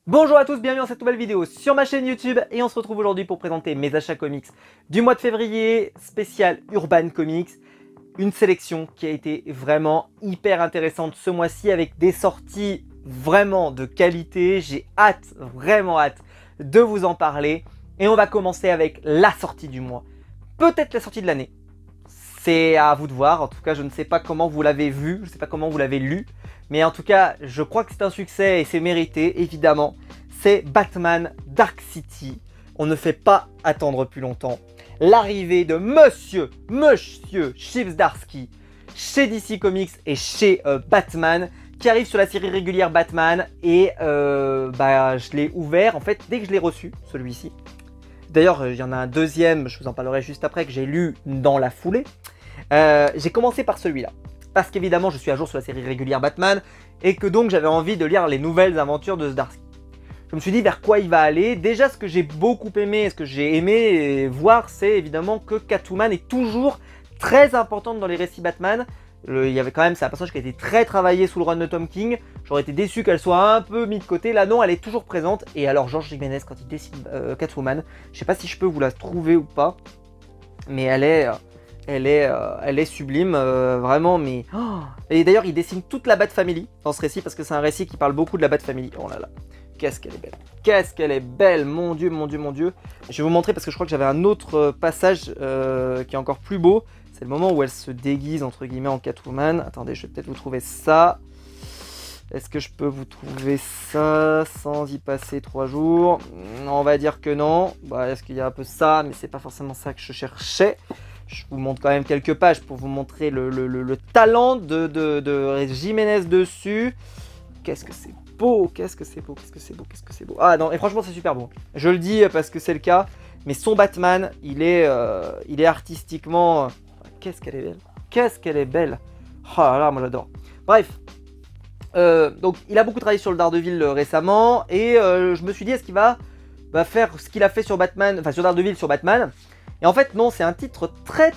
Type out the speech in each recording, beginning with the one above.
Bonjour à tous, bienvenue dans cette nouvelle vidéo sur ma chaîne YouTube et on se retrouve aujourd'hui pour présenter mes achats comics du mois de février, spécial Urban Comics. Une sélection qui a été vraiment hyper intéressante ce mois-ci avec des sorties vraiment de qualité. J'ai hâte, vraiment hâte de vous en parler. Et on va commencer avec la sortie du mois. Peut-être la sortie de l'année. C'est à vous de voir. En tout cas, je ne sais pas comment vous l'avez vu, je ne sais pas comment vous l'avez lu. Mais en tout cas, je crois que c'est un succès et c'est mérité, évidemment. C'est Batman Dark City. On ne fait pas attendre plus longtemps. L'arrivée de Monsieur Chip Zdarsky chez DC Comics et chez Batman, qui arrive sur la série régulière Batman. Et je l'ai ouvert, en fait, dès que je l'ai reçu, celui-ci. D'ailleurs, il y en a un deuxième, je vous en parlerai juste après, que j'ai lu dans la foulée. J'ai commencé par celui-là. Parce qu'évidemment, je suis à jour sur la série régulière Batman et que donc j'avais envie de lire les nouvelles aventures de Zdarsky. Je me suis dit vers quoi il va aller. Déjà, ce que j'ai beaucoup aimé, ce que j'ai aimé voir, c'est évidemment que Catwoman est toujours très importante dans les récits Batman. Il y avait quand même, c'est un personnage qui a été très travaillé sous le run de Tom King. J'aurais été déçu qu'elle soit un peu mise de côté. Là, non, elle est toujours présente. Et alors, George Jiménez, quand il dessine Catwoman, je sais pas si je peux vous la trouver ou pas, mais elle est sublime, vraiment, mais... Oh, et d'ailleurs, il dessine toute la Bat Family dans ce récit, parce que c'est un récit qui parle beaucoup de la Bat Family. Oh là là, qu'est-ce qu'elle est belle. Qu'est-ce qu'elle est belle, mon Dieu, mon Dieu, mon Dieu. Je vais vous montrer, parce que je crois que j'avais un autre passage qui est encore plus beau. C'est le moment où elle se déguise, entre guillemets, en Catwoman. Attendez, je vais peut-être vous trouver ça. Est-ce que je peux vous trouver ça sans y passer 3 jours? On va dire que non. Bah, est-ce qu'il y a un peu ça, mais c'est pas forcément ça que je cherchais. Je vous montre quand même quelques pages pour vous montrer le talent de Jiménez dessus. Qu'est-ce que c'est beau, qu'est-ce que c'est beau, qu'est-ce que c'est beau, qu'est-ce que c'est beau. Ah non, et franchement c'est super beau. Je le dis parce que c'est le cas. Mais son Batman, il est artistiquement... Qu'est-ce qu'elle est belle. Qu'est-ce qu'elle est belle. Oh là là, moi j'adore. Bref. Donc il a beaucoup travaillé sur le Daredevil récemment. Et je me suis dit, est-ce qu'il va faire ce qu'il a fait sur Batman, enfin sur Daredevil sur Batman. Et en fait, non, c'est un titre très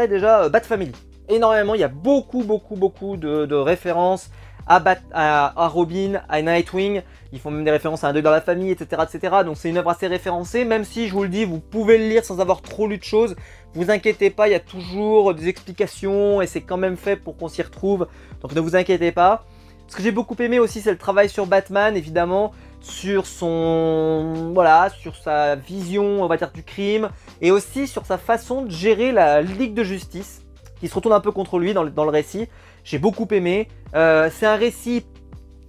déjà Bat Family. Énormément, il y a beaucoup de références à Robin, à Nightwing. Ils font même des références à un deuil dans la famille, etc. Donc c'est une œuvre assez référencée, même si, je vous le dis, vous pouvez le lire sans avoir trop lu de choses. Vous inquiétez pas, il y a toujours des explications et c'est quand même fait pour qu'on s'y retrouve. Donc ne vous inquiétez pas. Ce que j'ai beaucoup aimé aussi, c'est le travail sur Batman, évidemment, sur son... Voilà, sur sa vision, on va dire, du crime, et aussi sur sa façon de gérer la Ligue de Justice, qui se retourne un peu contre lui dans le récit. J'ai beaucoup aimé. C'est un récit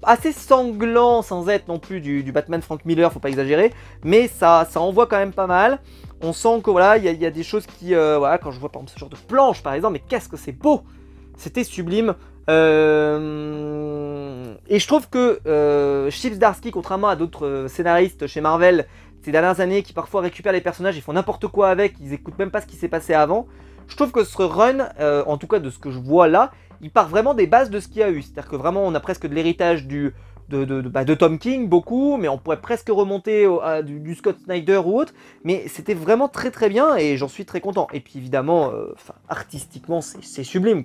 assez sanglant, sans être non plus du Batman Frank Miller, faut pas exagérer, mais ça envoie quand même pas mal. On sent que voilà, il y a des choses qui... voilà, quand je vois par exemple ce genre de planche, par exemple, mais qu'est-ce que c'est beau! C'était sublime. Et je trouve que Chip Zdarsky, contrairement à d'autres scénaristes chez Marvel ces dernières années qui parfois récupèrent les personnages, ils font n'importe quoi avec, ils écoutent même pas ce qui s'est passé avant. Je trouve que ce run, en tout cas de ce que je vois là, il part vraiment des bases de ce qu'il y a eu. C'est-à-dire que vraiment on a presque de l'héritage de Tom King, beaucoup, mais on pourrait presque remonter du Scott Snyder ou autre. Mais c'était vraiment très bien et j'en suis très content. Et puis évidemment, artistiquement, c'est sublime.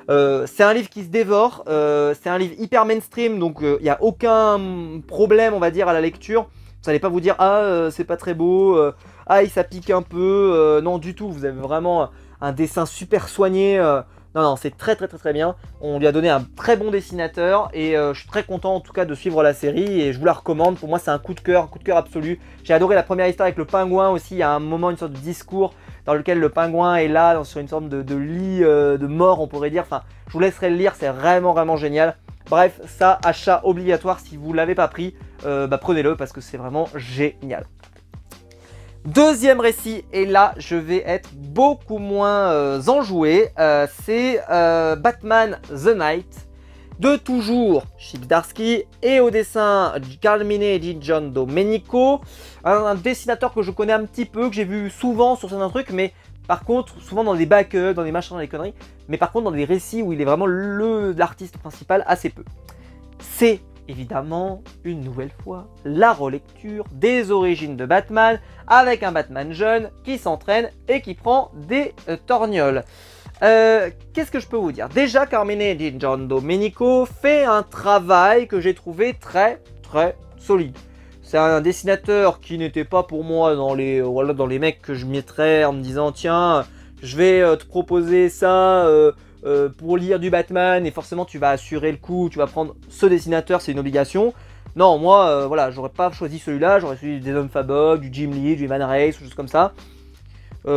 C'est un livre qui se dévore, c'est un livre hyper mainstream, donc il n'y a aucun problème, on va dire, à la lecture. Vous n'allez pas vous dire « Ah, c'est pas très beau, ah, ça pique un peu non, du tout, vous avez vraiment un dessin super soigné. Non, c'est très bien. On lui a donné un très bon dessinateur et je suis très content en tout cas de suivre la série et je vous la recommande. Pour moi, c'est un coup de cœur absolu. J'ai adoré la première histoire avec le pingouin aussi. Il y a un moment, une sorte de discours dans lequel le pingouin est là, sur une sorte de lit de mort, on pourrait dire. Enfin, je vous laisserai le lire, c'est vraiment génial. Bref, ça, achat obligatoire si vous ne l'avez pas pris, prenez-le parce que c'est vraiment génial. Deuxième récit, et là je vais être beaucoup moins enjoué, c'est Batman The Knight, de toujours Chip Zdarsky, et au dessin Carmine Di John Domenico, un dessinateur que je connais un petit peu, que j'ai vu souvent sur certains trucs, mais par contre souvent dans des backups, dans des machins, dans des conneries, mais par contre dans des récits où il est vraiment l'artiste principal, assez peu. C'est évidemment, une nouvelle fois, la relecture des origines de Batman avec un Batman jeune qui s'entraîne et qui prend des torgnoles. Qu'est-ce que je peux vous dire? Déjà, Carmine Di John Domenico fait un travail que j'ai trouvé très solide. C'est un dessinateur qui n'était pas pour moi dans les, voilà, dans les mecs que je mettrais en me disant tiens, je vais te proposer ça pour lire du Batman et forcément tu vas assurer le coup, tu vas prendre ce dessinateur, c'est une obligation. Non, moi, voilà, j'aurais pas choisi celui-là, j'aurais choisi des Jason Fabok, du Jim Lee, du Ivan Reis, ou choses comme ça. C'est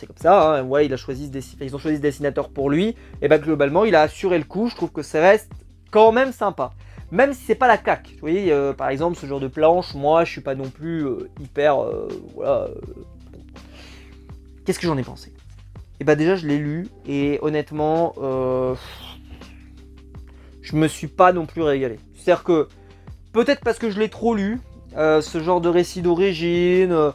comme ça, hein. Ouais, ils ont choisi ce dessinateur pour lui, et bah globalement, il a assuré le coup, je trouve que ça reste quand même sympa. Même si c'est pas la claque, vous voyez, par exemple, ce genre de planche, moi, je suis pas non plus hyper, voilà. Qu'est-ce que j'en ai pensé? Et bah déjà, je l'ai lu, et honnêtement, je me suis pas non plus régalé. C'est-à-dire que, peut-être parce que je l'ai trop lu, ce genre de récit d'origine,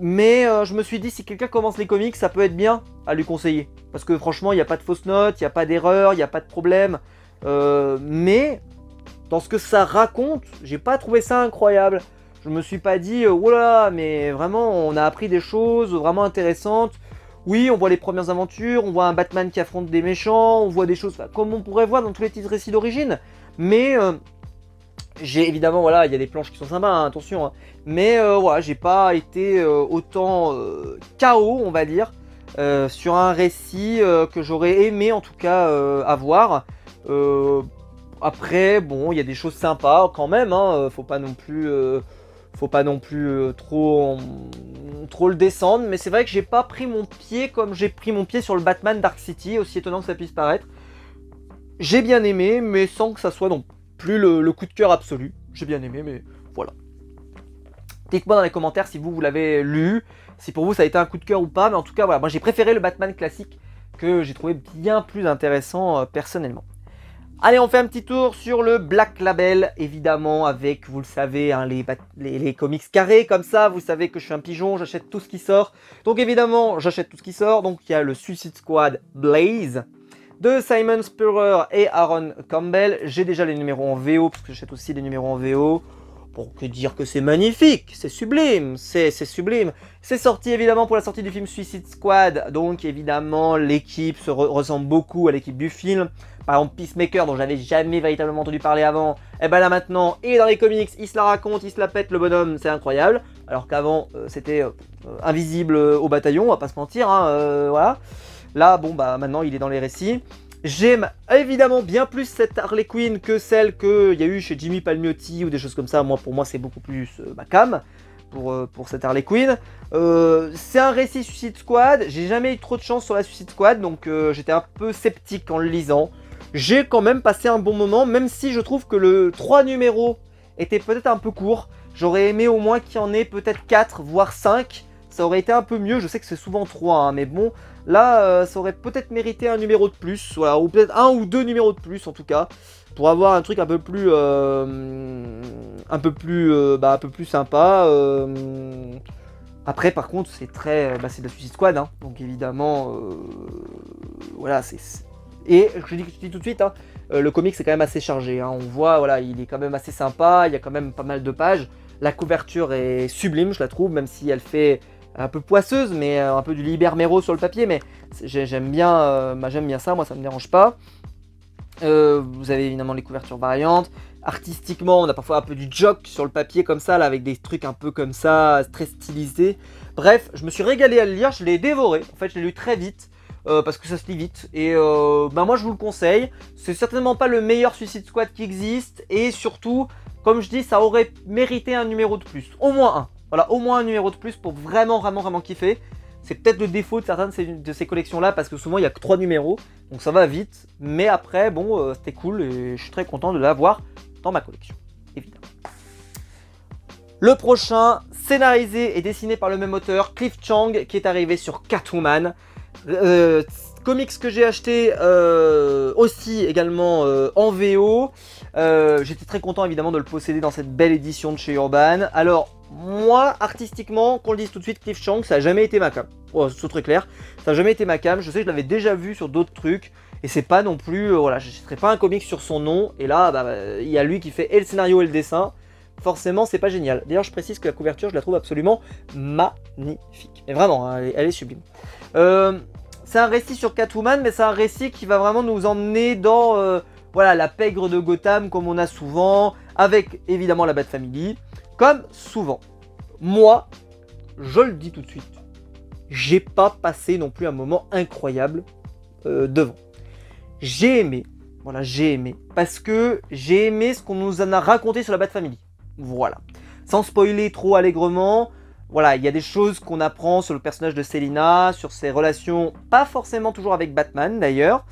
mais je me suis dit, si quelqu'un commence les comics, ça peut être bien à lui conseiller. Parce que franchement, il n'y a pas de fausses notes, il n'y a pas d'erreur, il n'y a pas de problème. Mais, dans ce que ça raconte, j'ai pas trouvé ça incroyable. Je me suis pas dit, oh là, mais vraiment, on a appris des choses vraiment intéressantes. Oui, on voit les premières aventures, on voit un Batman qui affronte des méchants, on voit des choses comme on pourrait voir dans tous les titres récits d'origine. Mais j'ai évidemment, voilà, il y a des planches qui sont sympas, hein, attention. Hein. Mais voilà, j'ai pas été autant KO, on va dire, sur un récit que j'aurais aimé en tout cas avoir. Après, bon, il y a des choses sympas quand même, hein, faut pas non plus trop le descendre, mais c'est vrai que j'ai pas pris mon pied comme j'ai pris mon pied sur le Batman Dark City, aussi étonnant que ça puisse paraître. J'ai bien aimé, mais sans que ça soit non plus le coup de cœur absolu. J'ai bien aimé, mais voilà. Dites-moi dans les commentaires si vous l'avez lu, si pour vous ça a été un coup de cœur ou pas, mais en tout cas, voilà, moi j'ai préféré le Batman classique que j'ai trouvé bien plus intéressant personnellement. Allez, on fait un petit tour sur le Black Label, évidemment, avec, vous le savez, hein, les comics carrés, comme ça, vous savez que je suis un pigeon, j'achète tout ce qui sort. Donc évidemment, j'achète tout ce qui sort, donc il y a le Suicide Squad Blaze, de Simon Spurrier et Aaron Campbell. J'ai déjà les numéros en VO, parce que j'achète aussi des numéros en VO. Pour que dire que c'est magnifique, c'est sublime, c'est sublime. C'est sorti évidemment pour la sortie du film Suicide Squad, donc évidemment l'équipe ressemble beaucoup à l'équipe du film. Par exemple Peacemaker, dont j'avais jamais véritablement entendu parler avant, et ben là maintenant, il est dans les comics, il se la raconte, il se la pète le bonhomme, c'est incroyable. Alors qu'avant c'était invisible au bataillon, on va pas se mentir, hein, voilà. Là bon bah maintenant il est dans les récits. J'aime évidemment bien plus cette Harley Quinn que celle qu'il y a eu chez Jimmy Palmiotti ou des choses comme ça. Moi, pour moi, c'est beaucoup plus ma cam pour cette Harley Quinn. C'est un récit Suicide Squad. J'ai jamais eu trop de chance sur la Suicide Squad, donc j'étais un peu sceptique en le lisant. J'ai quand même passé un bon moment, même si je trouve que le 3 numéros était peut-être un peu court. J'aurais aimé au moins qu'il y en ait peut-être 4, voire 5. Ça aurait été un peu mieux. Je sais que c'est souvent 3, hein, mais bon... Là, ça aurait peut-être mérité un numéro de plus, voilà, ou peut-être un ou deux numéros de plus en tout cas, pour avoir un truc un peu plus sympa. Après, par contre, c'est très, c'est de la Suicide Squad, hein, donc évidemment, voilà, et je dis tout de suite, hein, le comic c'est quand même assez chargé, hein, on voit, voilà, il est quand même assez sympa, il y a quand même pas mal de pages, la couverture est sublime, je la trouve, même si elle fait un peu poisseuse, mais un peu du Libermero sur le papier, mais j'aime bien, ça, moi ça me dérange pas. Vous avez évidemment les couvertures variantes. Artistiquement, on a parfois un peu du jock sur le papier comme ça, là, avec des trucs un peu comme ça, très stylisés. Bref, je me suis régalé à le lire, je l'ai dévoré. En fait, je l'ai lu très vite, parce que ça se lit vite. Et moi, je vous le conseille. C'est certainement pas le meilleur Suicide Squad qui existe. Et surtout, comme je dis, ça aurait mérité un numéro de plus. Au moins un. Voilà, au moins un numéro de plus pour vraiment kiffer. C'est peut-être le défaut de certaines de ces collections-là, parce que souvent il n'y a que 3 numéros, donc ça va vite. Mais après, bon, c'était cool et je suis très content de l'avoir dans ma collection, évidemment. Le prochain, scénarisé et dessiné par le même auteur, Cliff Chang, qui est arrivé sur Catwoman. Comics que j'ai acheté aussi également en VO. J'étais très content évidemment de le posséder dans cette belle édition de chez Urban. Alors, moi, artistiquement, qu'on le dise tout de suite, Cliff Chang, ça n'a jamais été ma cam. Oh, c'est très clair, ça n'a jamais été ma cam. Je sais que je l'avais déjà vu sur d'autres trucs. Et c'est pas non plus, voilà, je ne ferai pas un comic sur son nom. Et là, il y a lui qui fait et le scénario et le dessin. Forcément, c'est pas génial. D'ailleurs, je précise que la couverture, je la trouve absolument magnifique. Mais vraiment, hein, elle est sublime. C'est un récit sur Catwoman, mais c'est un récit qui va vraiment nous emmener dans... voilà, la pègre de Gotham comme on a souvent, avec évidemment la Bat Family. Comme souvent, moi, je le dis tout de suite, j'ai pas passé non plus un moment incroyable devant. J'ai aimé, voilà, j'ai aimé, parce que j'ai aimé ce qu'on nous en a raconté sur la Bat Family. Voilà. Sans spoiler trop allègrement, voilà, il y a des choses qu'on apprend sur le personnage de Selina, sur ses relations, pas forcément toujours avec Batman d'ailleurs,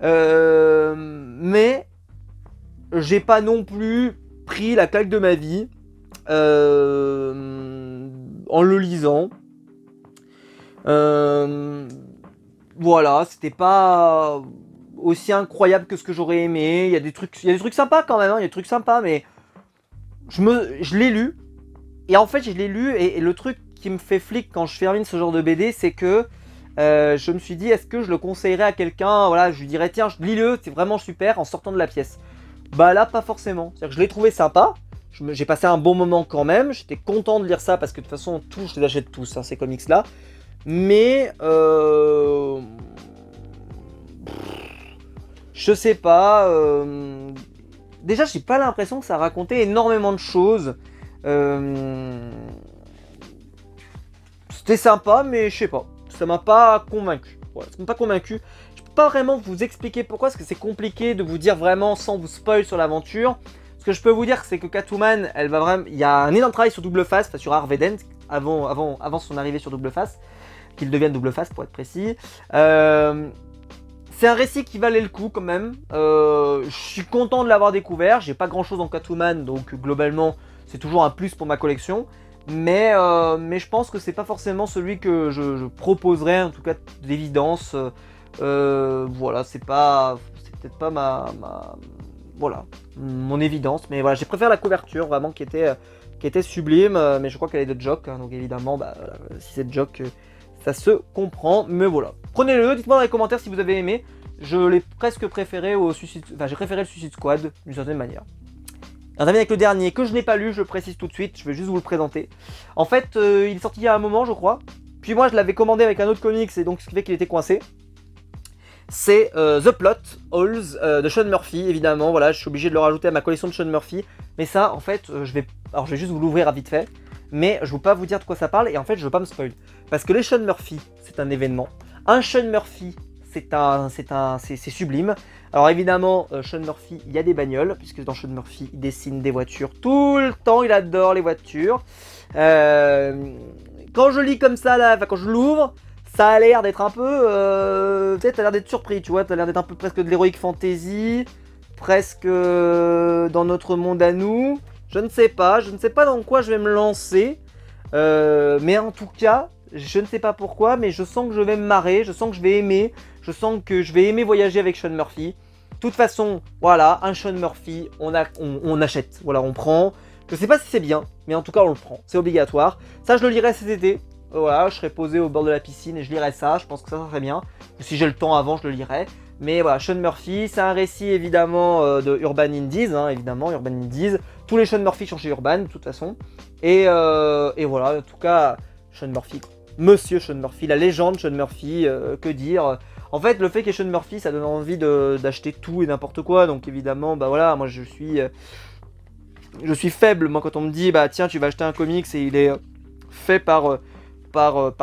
mais j'ai pas non plus pris la claque de ma vie en le lisant. Voilà, c'était pas aussi incroyable que ce que j'aurais aimé. Il y a des trucs sympas quand même, hein, il y a des trucs sympas, mais je l'ai lu. Et en fait, je l'ai lu, et le truc qui me fait flic quand je termine ce genre de BD, c'est que je me suis dit, est-ce que je le conseillerais à quelqu'un? Voilà, je lui dirais, tiens, lis-le, c'est vraiment super, en sortant de la pièce. Bah là, pas forcément. C'est-à-dire que je l'ai trouvé sympa, j'ai passé un bon moment quand même, j'étais content de lire ça, parce que de toute façon, je les achète tous, hein, ces comics-là. Mais, je sais pas, déjà, j'ai pas l'impression que ça racontait énormément de choses. C'était sympa, mais je sais pas, ça m'a pas convaincu. Voilà, ça m'a pas convaincu. Je peux pas vraiment vous expliquer pourquoi, parce que c'est compliqué de vous dire vraiment sans vous spoil sur l'aventure. Ce que je peux vous dire, c'est que Catwoman, elle va vraiment, il y a un énorme travail sur Double Face, enfin sur Harvey Dent, avant son arrivée sur Double Face, qu'il devienne Double Face pour être précis. C'est un récit qui valait le coup quand même. Je suis content de l'avoir découvert. J'ai pas grand chose en Catwoman, donc globalement c'est toujours un plus pour ma collection. Mais je pense que c'est pas forcément celui que je proposerais, en tout cas d'évidence. Voilà, c'est peut-être pas voilà, mon évidence. Mais voilà, j'ai préféré la couverture vraiment qui était sublime. Mais je crois qu'elle est de Jock, hein, donc évidemment, bah, si c'est de Jock, ça se comprend. Mais voilà, prenez-le, dites-moi dans les commentaires si vous avez aimé. Je l'ai presque préféré au Suicide... Enfin, j'ai préféré le Suicide Squad, d'une certaine manière. On termine avec le dernier, que je n'ai pas lu, je le précise tout de suite, je vais juste vous le présenter. En fait, il est sorti il y a un moment, je crois. Puis moi, je l'avais commandé avec un autre comics, et donc ce qui fait qu'il était coincé. C'est The Plot Holes de Sean Murphy, évidemment. Voilà, je suis obligé de le rajouter à ma collection de Sean Murphy. Mais ça, en fait, je vais juste vous l'ouvrir à vite fait. Mais je ne veux pas vous dire de quoi ça parle, et en fait, je veux pas me spoil. Parce que les Sean Murphy, c'est un événement. Un Sean Murphy, c'est sublime. Alors évidemment, Sean Murphy, il y a des bagnoles, puisque dans Sean Murphy, il dessine des voitures tout le temps, il adore les voitures. Quand je lis comme ça, là, quand je l'ouvre, ça a l'air d'être un peu... tu sais, t'as l'air d'être surpris, tu vois, t'as l'air d'être un peu presque de l'heroic fantasy, presque dans notre monde à nous. Je ne sais pas dans quoi je vais me lancer, mais en tout cas, je ne sais pas pourquoi, mais je sens que je vais me marrer, je sens que je vais aimer, je sens que je vais aimer voyager avec Sean Murphy. De toute façon, voilà, un Sean Murphy, on achète, voilà, on prend. Je sais pas si c'est bien, mais en tout cas on le prend, c'est obligatoire. Ça, je le lirai cet été, voilà, je serai posé au bord de la piscine et je lirai ça, je pense que ça serait bien. Si j'ai le temps avant, je le lirai. Mais voilà, Sean Murphy, c'est un récit évidemment de Urban Indies, hein, évidemment, Urban Indies. Tous les Sean Murphy sont chez Urban, de toute façon. Et voilà, en tout cas, Sean Murphy, Monsieur Sean Murphy, la légende Sean Murphy, que dire. En fait, le fait qu'il y ait Sean Murphy, ça donne envie d'acheter tout et n'importe quoi. Donc évidemment, bah voilà, moi je suis faible. Moi, quand on me dit, bah tiens, tu vas acheter un comics et il est fait par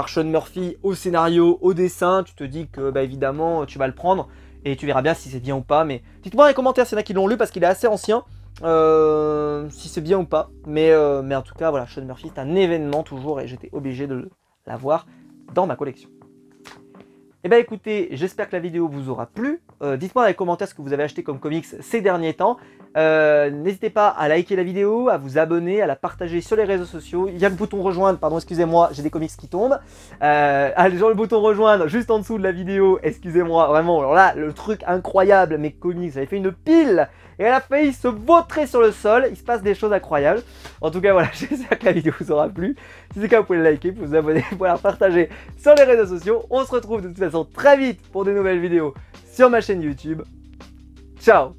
Sean Murphy au scénario, au dessin, tu te dis que bah évidemment, tu vas le prendre. Et tu verras bien si c'est bien ou pas. Mais dites-moi dans les commentaires s'il y en a qui l'ont lu parce qu'il est assez ancien. Si c'est bien ou pas. Mais en tout cas, voilà, Sean Murphy, c'est un événement toujours. Et j'étais obligé de l'avoir dans ma collection. Et bah écoutez, j'espère que la vidéo vous aura plu. Dites-moi dans les commentaires ce que vous avez acheté comme comics ces derniers temps. N'hésitez pas à liker la vidéo, à vous abonner, à la partager sur les réseaux sociaux. Il y a le bouton rejoindre, pardon, excusez-moi, j'ai des comics qui tombent. Allez, genre le bouton rejoindre juste en dessous de la vidéo, excusez-moi, vraiment. Alors là, le truc incroyable, mes comics, j'avais fait une pile et elle a failli se vautrer sur le sol. Il se passe des choses incroyables. En tout cas, voilà, j'espère que la vidéo vous aura plu. Si c'est le cas, vous pouvez liker, vous abonner, vous pouvez la partager sur les réseaux sociaux. On se retrouve de toute façon très vite pour de nouvelles vidéos sur ma chaîne YouTube. Ciao!